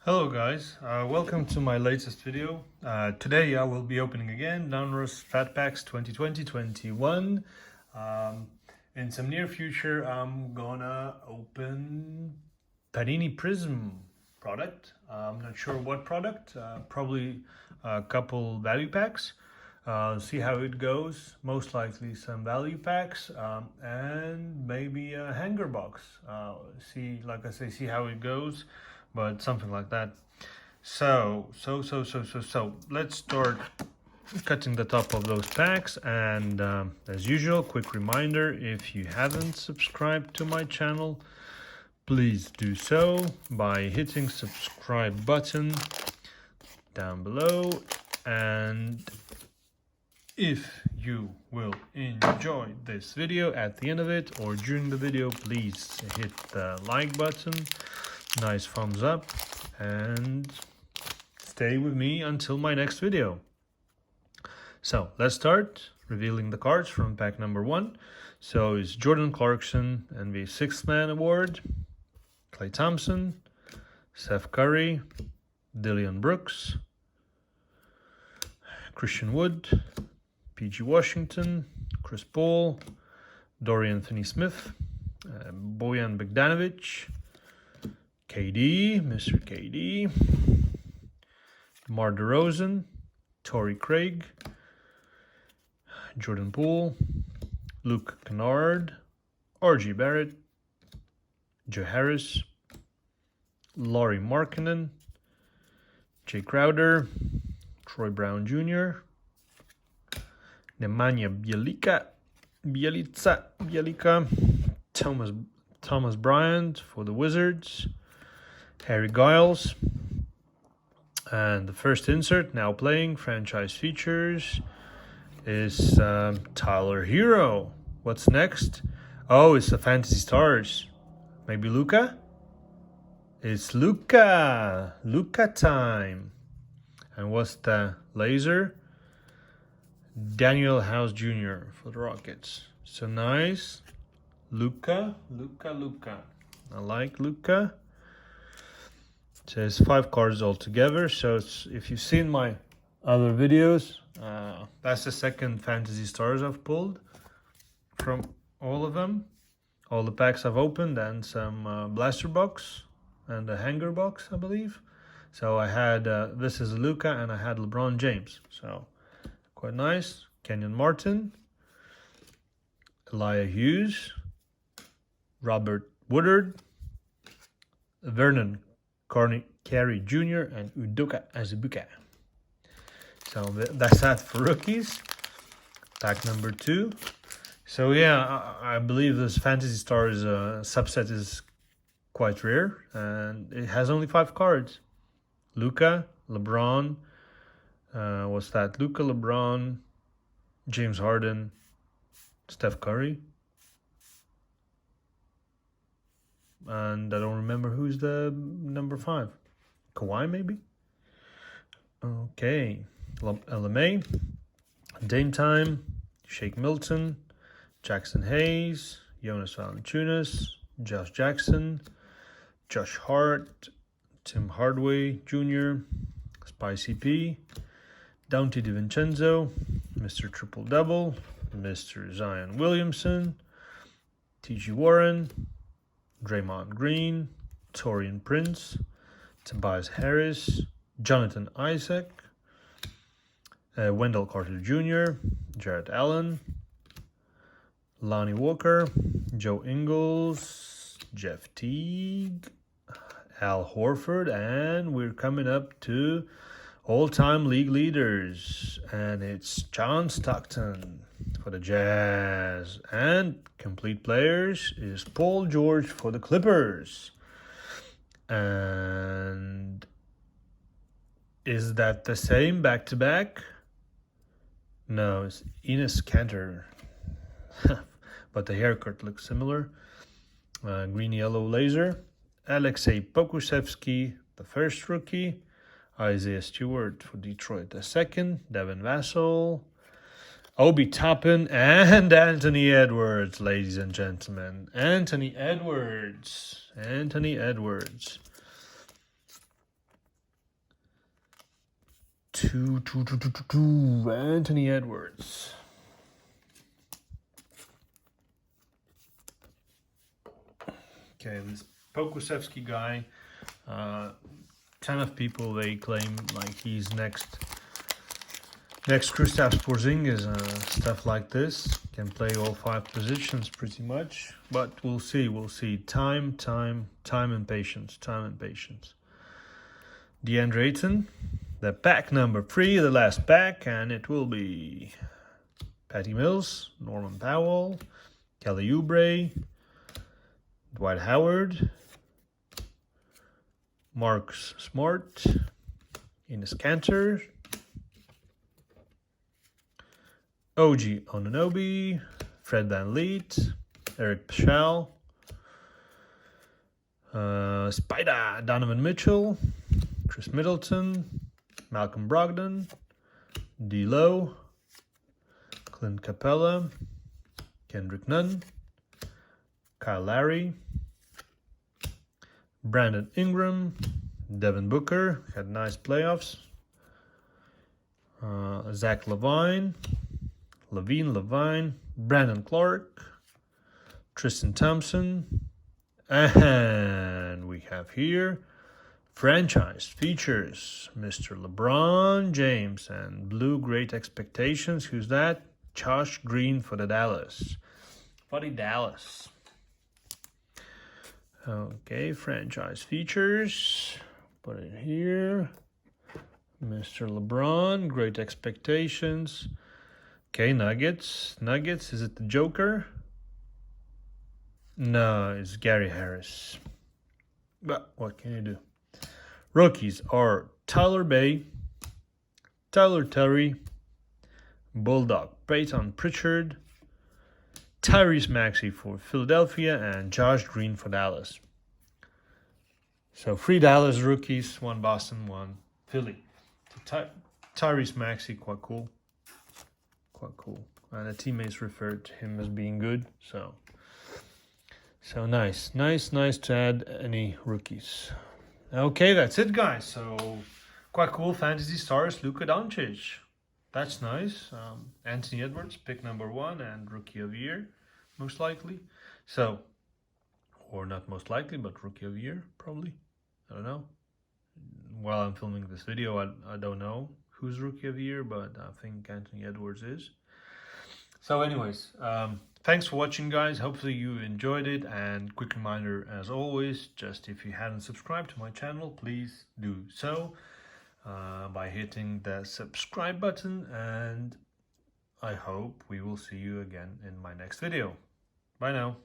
Hello guys, welcome to my latest video. Today I will be opening again Donruss Fat Packs 2020-21. In some near future I'm gonna open Panini Prism product. I'm not sure what product, probably a couple value packs. See how it goes, most likely some value packs and maybe a hanger box. See how it goes, but something like that. So let's start cutting the top of those packs. And as usual, quick reminder, if you haven't subscribed to my channel, please do so by hitting subscribe button down below. And if you will enjoy this video at the end of it or during the video, please hit the like button, nice thumbs up, and stay with me until my next video. So let's start revealing the cards from pack number 1. So it's Jordan Clarkson and the Sixth Man Award, Klay Thompson, Steph Curry, Dillon Brooks, Christian Wood, PG Washington, Chris Paul, Dorian Finney-Smith, Bojan Bogdanovic, KD, Mr. KD, DeMar DeRozan, Torrey Craig, Jordan Poole, Luke Kennard, RG Barrett, Joe Harris, Lauri Markkanen, Jay Crowder, Troy Brown Jr., Nemanja Bjelica, Thomas Bryant for the Wizards, Harry Giles, and the first insert, now playing, franchise features, is Tyler Hero. What's next? Oh, it's the Fantasy Stars. Maybe Luka? It's Luka time. And what's the laser? Daniel House Jr. for the Rockets. So nice. Luka. I like Luka. So it's 5 cards altogether. So if you've seen my other videos, that's the second Fantasy Stars I've pulled from all of them. All the packs I've opened, and some blaster box and a hanger box, I believe. So I had, this is Luka, and I had LeBron James. So quite nice. Kenyon Martin, Elijah Hughes, Robert Woodard, Vernon Carey Jr., and Udoka Azubuike. So that's that for rookies. Pack number 2. So yeah, I believe this Fantasy Stars subset is quite rare, and it has only 5 cards. Luka, LeBron, what's that? Luka, LeBron, James Harden, Steph Curry, and I don't remember who's the number 5. Kawhi, maybe? Okay. LMA, Dame Time, Shake Milton, Jackson Hayes, Jonas Valanciunas, Josh Jackson, Josh Hart, Tim Hardaway Jr., Spicy P, Dante DiVincenzo, Mr. Triple Double, Mr. Zion Williamson, T.G. Warren, Draymond Green, Taurean Prince, Tobias Harris, Jonathan Isaac, Wendell Carter Jr., Jarrett Allen, Lonnie Walker, Joe Ingles, Jeff Teague, Al Horford, and we're coming up to all-time league leaders, and it's John Stockton for the Jazz, and complete players is Paul George for the Clippers. And is that the same back-to-back? No, it's Enes Kanter, but the haircut looks similar. Green-yellow laser. Alexei Pokusevsky, the first rookie. Isaiah Stewart for Detroit, the second. Devin Vassell. Obi Toppin and Anthony Edwards, ladies and gentlemen. Anthony Edwards. Anthony Edwards. Okay, this Pokusevski guy. 10 of people, they claim like he's next Kristaps Porzingis, stuff like this. Can play all 5 positions pretty much, but we'll see. Time and patience. DeAndre Ayton, the pack number 3, the last pack, and it will be Patty Mills, Norman Powell, Kelly Oubre, Dwight Howard, Marcus Smart, Enes Kanter, OG Anunoby, Fred VanVleet, Eric Paschall, Spider Donovan Mitchell, Chris Middleton, Malcolm Brogdon, D'Lo, Clint Capella, Kendrick Nunn, Kyle Lowry, Brandon Ingram, Devin Booker, had nice playoffs, Zach LaVine, Brandon Clark, Tristan Thompson, and we have here franchise features Mr. LeBron James and blue great expectations. Who's that? Josh Green for the Dallas. Okay, franchise features. Put it here. Mr. LeBron, great expectations. Okay, Nuggets. Is it the Joker? No, it's Gary Harris. But what can you do? Rookies are Tyler Bay, Tyler Terry, Bulldog Peyton Pritchard, Tyrese Maxey for Philadelphia, and Josh Green for Dallas. So 3 Dallas rookies, 1 Boston, 1 Philly. Tyrese Maxey, quite cool. And the teammates referred to him as being good. So nice to add any rookies. Okay, that's it, guys. So quite cool. Fantasy stars, Luka Doncic. That's nice. Anthony Edwards, pick number 1 and Rookie of the Year, most likely. So, or not most likely, but Rookie of the Year, probably. I don't know. While I'm filming this video, I don't know who's Rookie of the Year, but I think Anthony Edwards is. So anyways, thanks for watching, guys. Hopefully you enjoyed it. And quick reminder, as always, just if you hadn't subscribed to my channel, please do so by hitting the subscribe button. And I hope we will see you again in my next video. Bye now.